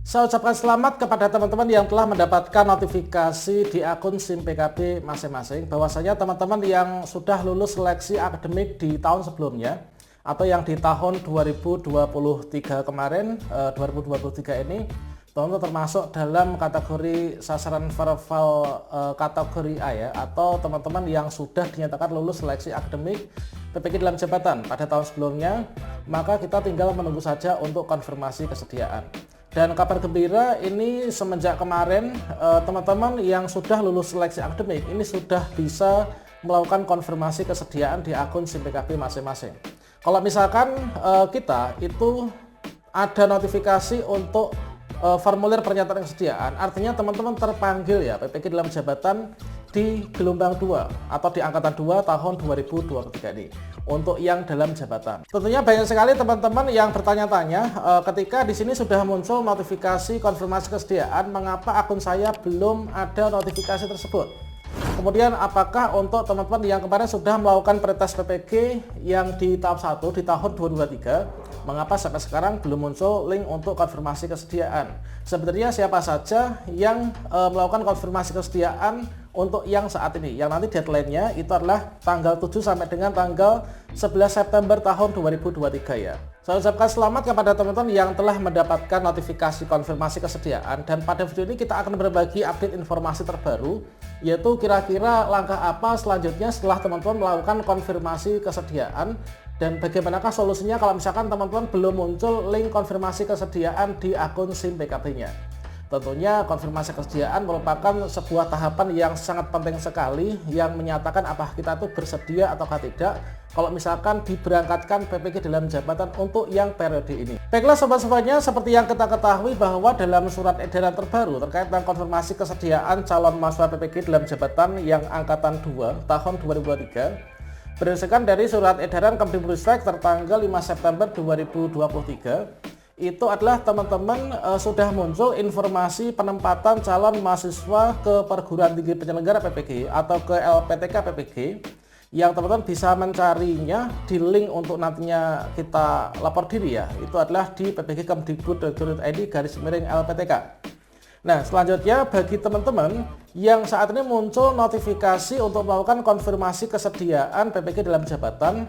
Saya ucapkan selamat kepada teman-teman yang telah mendapatkan notifikasi di akun SIM PKB masing-masing bahwasanya teman-teman yang sudah lulus seleksi akademik di tahun sebelumnya atau yang di tahun 2023 kemarin, 2023 ini teman-teman termasuk dalam kategori sasaran verbal kategori A ya, atau teman-teman yang sudah dinyatakan lulus seleksi akademik PPG dalam jabatan pada tahun sebelumnya, maka kita tinggal menunggu saja untuk konfirmasi kesediaan. Dan kabar gembira ini semenjak kemarin teman-teman yang sudah lulus seleksi akademik ini sudah bisa melakukan konfirmasi kesediaan di akun SIM PKB masing-masing. Kalau misalkan kita itu ada notifikasi untuk formulir pernyataan kesediaan, artinya teman-teman terpanggil ya PPG dalam jabatan di gelombang 2 atau di angkatan 2 tahun 2023 ini untuk yang dalam jabatan. Tentunya banyak sekali teman-teman yang bertanya-tanya ketika di sini sudah muncul notifikasi konfirmasi kesediaan, mengapa akun saya belum ada notifikasi tersebut. Kemudian apakah untuk teman-teman yang kemarin sudah melakukan pretest PPG yang di tahap 1 di tahun 2023, mengapa sampai sekarang belum muncul link untuk konfirmasi kesediaan? Sebenarnya siapa saja yang melakukan konfirmasi kesediaan untuk yang saat ini, yang nanti deadline-nya itu adalah tanggal 7 sampai dengan tanggal 11 September tahun 2023 ya. Saya ucapkan selamat kepada teman-teman yang telah mendapatkan notifikasi konfirmasi kesediaan, dan pada video ini kita akan berbagi update informasi terbaru, yaitu kira-kira langkah apa selanjutnya setelah teman-teman melakukan konfirmasi kesediaan dan bagaimanakah solusinya kalau misalkan teman-teman belum muncul link konfirmasi kesediaan di akun SIM PKB-nya. Tentunya konfirmasi kesediaan merupakan sebuah tahapan yang sangat penting sekali yang menyatakan apa kita itu bersedia atau tidak kalau misalkan diberangkatkan PPG dalam jabatan untuk yang periode ini. Baiklah sobat-sobatnya, seperti yang kita ketahui bahwa dalam surat edaran terbaru terkait dengan konfirmasi kesediaan calon mahasiswa PPG dalam jabatan yang angkatan 2 tahun 2023 berdasarkan dari surat edaran Kemdikbudristek tertanggal 5 September 2023, itu adalah teman-teman sudah muncul informasi penempatan calon mahasiswa ke perguruan tinggi penyelenggara PPG atau ke LPTK PPG, yang teman-teman bisa mencarinya di link untuk nantinya kita lapor diri ya, itu adalah di ppg.kemdikbud.id/LPTK. Nah, selanjutnya bagi teman-teman yang saat ini muncul notifikasi untuk melakukan konfirmasi kesediaan PPG dalam jabatan,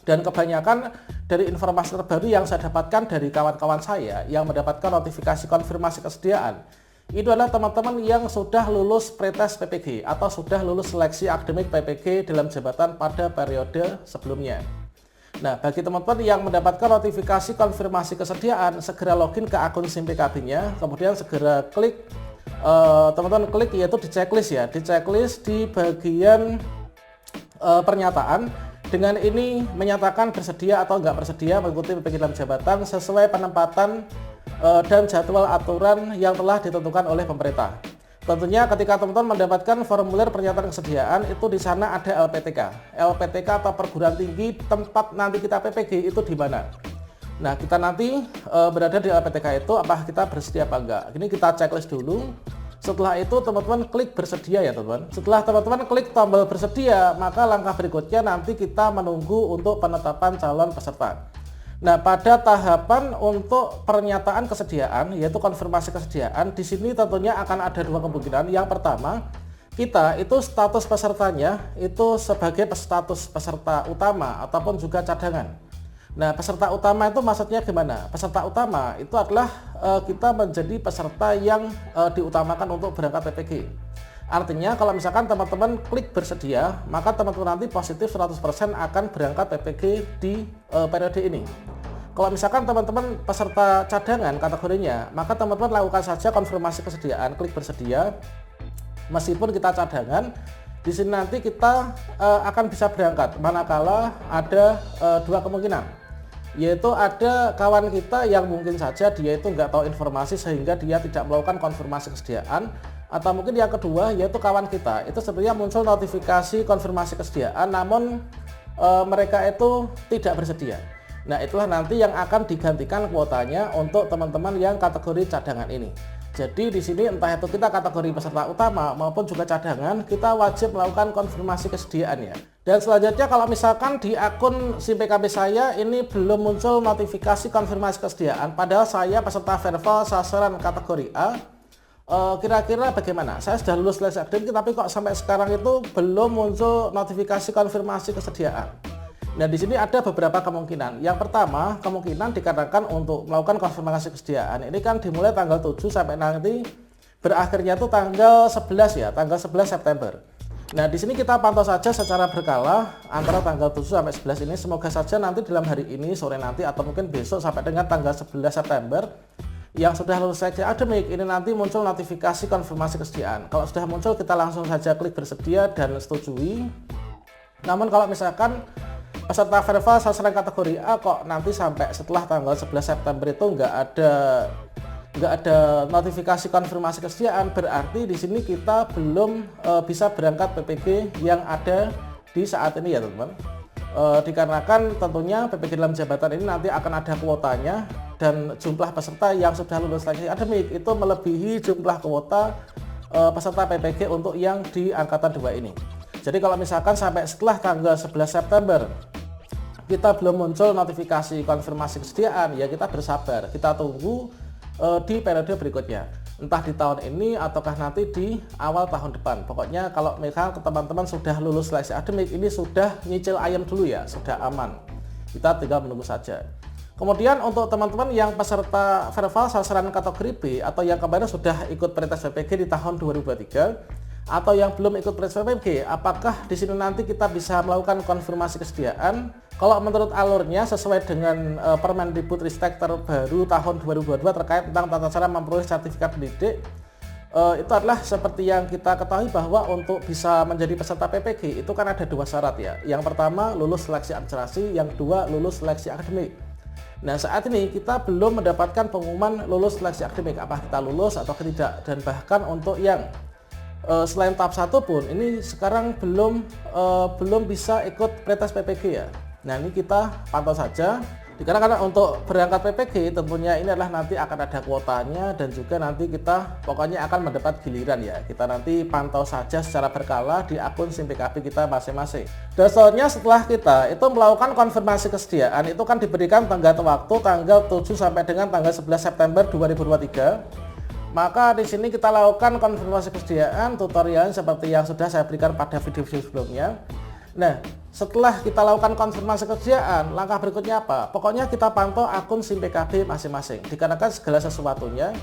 dan kebanyakan dari informasi terbaru yang saya dapatkan dari kawan-kawan saya yang mendapatkan notifikasi konfirmasi kesediaan, itu adalah teman-teman yang sudah lulus pretest PPG atau sudah lulus seleksi akademik PPG dalam jabatan pada periode sebelumnya. Nah, bagi teman-teman yang mendapatkan notifikasi konfirmasi kesediaan, segera login ke akun SIM PKB-nya, kemudian segera klik, teman-teman klik yaitu di checklist ya, di checklist di bagian pernyataan. Dengan ini menyatakan bersedia atau enggak bersedia mengikuti PPG dalam jabatan sesuai penempatan dan jadwal aturan yang telah ditentukan oleh pemerintah. Tentunya ketika teman-teman mendapatkan formulir pernyataan kesediaan, itu di sana ada LPTK. LPTK atau perguruan tinggi tempat nanti kita PPG itu di mana. Nah, kita nanti berada di LPTK itu, apa kita bersedia apa enggak. Ini kita checklist dulu. Setelah itu teman-teman klik bersedia ya teman-teman. Setelah teman-teman klik tombol bersedia, maka langkah berikutnya nanti kita menunggu untuk penetapan calon peserta. Nah, pada tahapan untuk pernyataan kesediaan yaitu konfirmasi kesediaan, di sini tentunya akan ada dua kemungkinan. Yang pertama, kita itu status pesertanya itu sebagai status peserta utama ataupun juga cadangan. Nah, peserta utama itu maksudnya gimana? Peserta utama itu adalah kita menjadi peserta yang diutamakan untuk berangkat PPG. Artinya kalau misalkan teman-teman klik bersedia, maka teman-teman nanti positif 100% akan berangkat PPG di periode ini. Kalau misalkan teman-teman peserta cadangan kategorinya, maka teman-teman lakukan saja konfirmasi kesediaan, klik bersedia. Meskipun kita cadangan, di sini nanti kita akan bisa berangkat manakala ada dua kemungkinan, yaitu ada kawan kita yang mungkin saja dia itu nggak tahu informasi sehingga dia tidak melakukan konfirmasi kesediaan, atau mungkin yang kedua yaitu kawan kita itu sebenarnya muncul notifikasi konfirmasi kesediaan namun mereka itu tidak bersedia. Nah, itulah nanti yang akan digantikan kuotanya untuk teman-teman yang kategori cadangan ini. Jadi di sini entah itu kita kategori peserta utama maupun juga cadangan, kita wajib melakukan konfirmasi kesediaan ya. Dan selanjutnya kalau misalkan di akun SIM PKB saya ini belum muncul notifikasi konfirmasi kesediaan, padahal saya peserta verbal sasaran kategori A, kira-kira bagaimana? Saya sudah lulus seleksi akademik tapi kok sampai sekarang itu belum muncul notifikasi konfirmasi kesediaan. Nah, di sini ada beberapa kemungkinan. Yang pertama, kemungkinan dikarenakan untuk melakukan konfirmasi kesediaan ini kan dimulai tanggal 7 sampai nanti berakhirnya itu tanggal 11 ya, tanggal 11 September. Nah, di sini kita pantau saja secara berkala antara tanggal 7 sampai 11 ini. Semoga saja nanti dalam hari ini, sore nanti, atau mungkin besok sampai dengan tanggal 11 September yang sudah lulus seleksi akademik ini nanti muncul notifikasi konfirmasi kesediaan. Kalau sudah muncul, kita langsung saja klik bersedia dan setujui. Namun kalau misalkan peserta verbal sasaran kategori A kok nanti sampai setelah tanggal 11 September itu nggak ada notifikasi konfirmasi kesediaan, berarti di sini kita belum bisa berangkat PPG yang ada di saat ini ya teman-teman. Dikarenakan tentunya PPG dalam jabatan ini nanti akan ada kuotanya dan jumlah peserta yang sudah lulus seleksi akademik itu melebihi jumlah kuota peserta PPG untuk yang di angkatan 2 ini. Jadi kalau misalkan sampai setelah tanggal 11 September kita belum muncul notifikasi konfirmasi kesediaan, ya kita bersabar, kita tunggu di periode berikutnya, entah di tahun ini ataukah nanti di awal tahun depan. Pokoknya kalau misal teman-teman sudah lulus seleksi akademik ini sudah nyicil ayam dulu ya, sudah aman, kita tinggal menunggu saja. Kemudian untuk teman-teman yang peserta verbal sasaran kategori B atau yang kemarin sudah ikut pretest PPG di tahun 2023 atau yang belum ikut pretest PPG, apakah di sini nanti kita bisa melakukan konfirmasi kesediaan? Kalau menurut alurnya sesuai dengan Permendikbudristek terbaru tahun 2022 terkait tentang tata cara memperoleh sertifikat pendidik, itu adalah seperti yang kita ketahui bahwa untuk bisa menjadi peserta PPG itu kan ada 2 syarat ya. Yang pertama lulus seleksi administrasi, yang kedua lulus seleksi akademik. Nah, saat ini kita belum mendapatkan pengumuman lulus seleksi akademik, apa kita lulus atau tidak, dan bahkan untuk yang selain tahap 1 pun ini sekarang belum bisa ikut pretest PPG ya. Nah, ini kita pantau saja. Karena untuk berangkat PPG tentunya ini adalah nanti akan ada kuotanya dan juga nanti kita pokoknya akan mendapat giliran ya. Kita nanti pantau saja secara berkala di akun SIM PKB kita masing-masing. Dan selanjutnya setelah kita itu melakukan konfirmasi kesediaan itu kan diberikan tenggat waktu tanggal 7 sampai dengan tanggal 11 September 2023. Maka di sini kita lakukan konfirmasi kesediaan tutorial seperti yang sudah saya berikan pada video-video sebelumnya. Nah, setelah kita lakukan konfirmasi kesediaan, langkah berikutnya apa? Pokoknya kita pantau akun SIM PKB masing-masing. Dikarenakan segala sesuatunya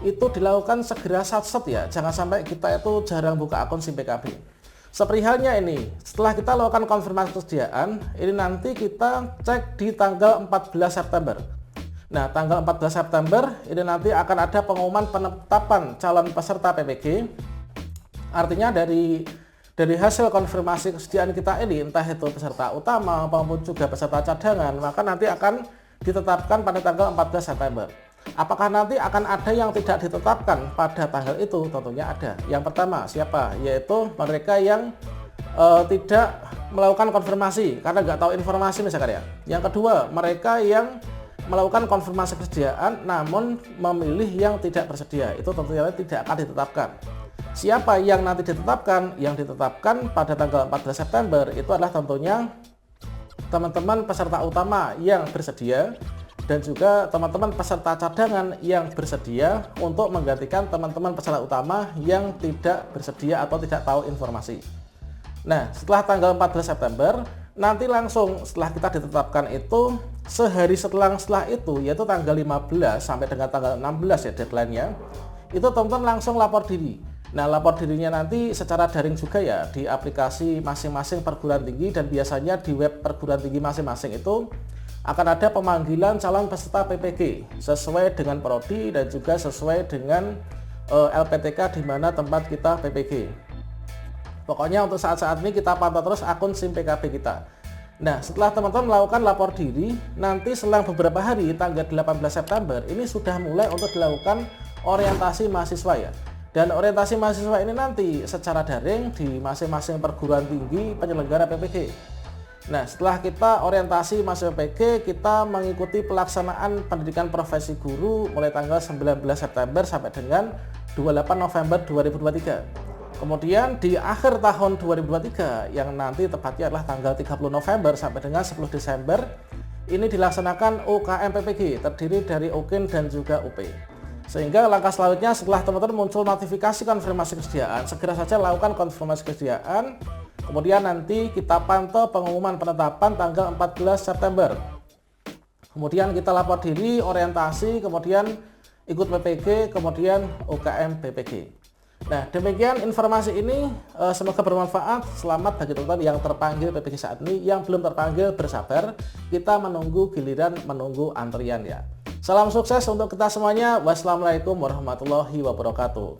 itu dilakukan segera sat-set ya. Jangan sampai kita itu jarang buka akun SIM PKB. Seperihalnya ini, setelah kita lakukan konfirmasi kesediaan, ini nanti kita cek di tanggal 14 September. Nah, tanggal 14 September ini nanti akan ada pengumuman penetapan calon peserta PPG. Artinya dari hasil konfirmasi kesediaan kita ini, entah itu peserta utama maupun juga peserta cadangan, maka nanti akan ditetapkan pada tanggal 14 September. Apakah nanti akan ada yang tidak ditetapkan pada tanggal itu? Tentunya ada. Yang pertama siapa? Yaitu mereka yang tidak melakukan konfirmasi karena nggak tahu informasi misalkan ya. Yang kedua, mereka yang melakukan konfirmasi kesediaan namun memilih yang tidak bersedia, itu tentunya tidak akan ditetapkan. Siapa yang nanti ditetapkan? Yang ditetapkan pada tanggal 14 September itu adalah tentunya teman-teman peserta utama yang bersedia dan juga teman-teman peserta cadangan yang bersedia untuk menggantikan teman-teman peserta utama yang tidak bersedia atau tidak tahu informasi. Nah, setelah tanggal 14 September nanti langsung setelah kita ditetapkan itu sehari setelah itu, yaitu tanggal 15 sampai dengan tanggal 16 ya deadline-nya, itu teman-teman langsung lapor diri. Nah, lapor dirinya nanti secara daring juga ya di aplikasi masing-masing perguruan tinggi, dan biasanya di web perguruan tinggi masing-masing itu akan ada pemanggilan calon peserta PPG sesuai dengan prodi dan juga sesuai dengan LPTK di mana tempat kita PPG. Pokoknya untuk saat-saat ini kita pantau terus akun SIM PKB kita. Nah, setelah teman-teman melakukan lapor diri, nanti selang beberapa hari tanggal 18 September ini sudah mulai untuk dilakukan orientasi mahasiswa ya. Dan orientasi mahasiswa ini nanti secara daring di masing-masing perguruan tinggi penyelenggara PPG. Nah, setelah kita orientasi masuk PPG, kita mengikuti pelaksanaan pendidikan profesi guru mulai tanggal 19 September sampai dengan 28 November 2023. Kemudian di akhir tahun 2023 yang nanti tepatnya adalah tanggal 30 November sampai dengan 10 Desember, ini dilaksanakan UKM PPG terdiri dari UKIN dan juga UP. Sehingga langkah selanjutnya setelah teman-teman muncul notifikasi konfirmasi kesediaan, segera saja lakukan konfirmasi kesediaan. Kemudian nanti kita pantau pengumuman penetapan tanggal 14 September. Kemudian kita lapor diri, orientasi, kemudian ikut PPG, kemudian UKM PPG. Nah, demikian informasi ini, semoga bermanfaat. Selamat bagi teman-teman yang terpanggil PPG saat ini. Yang belum terpanggil bersabar, kita menunggu giliran, menunggu antrian ya. Salam sukses untuk kita semuanya. Wassalamualaikum warahmatullahi wabarakatuh.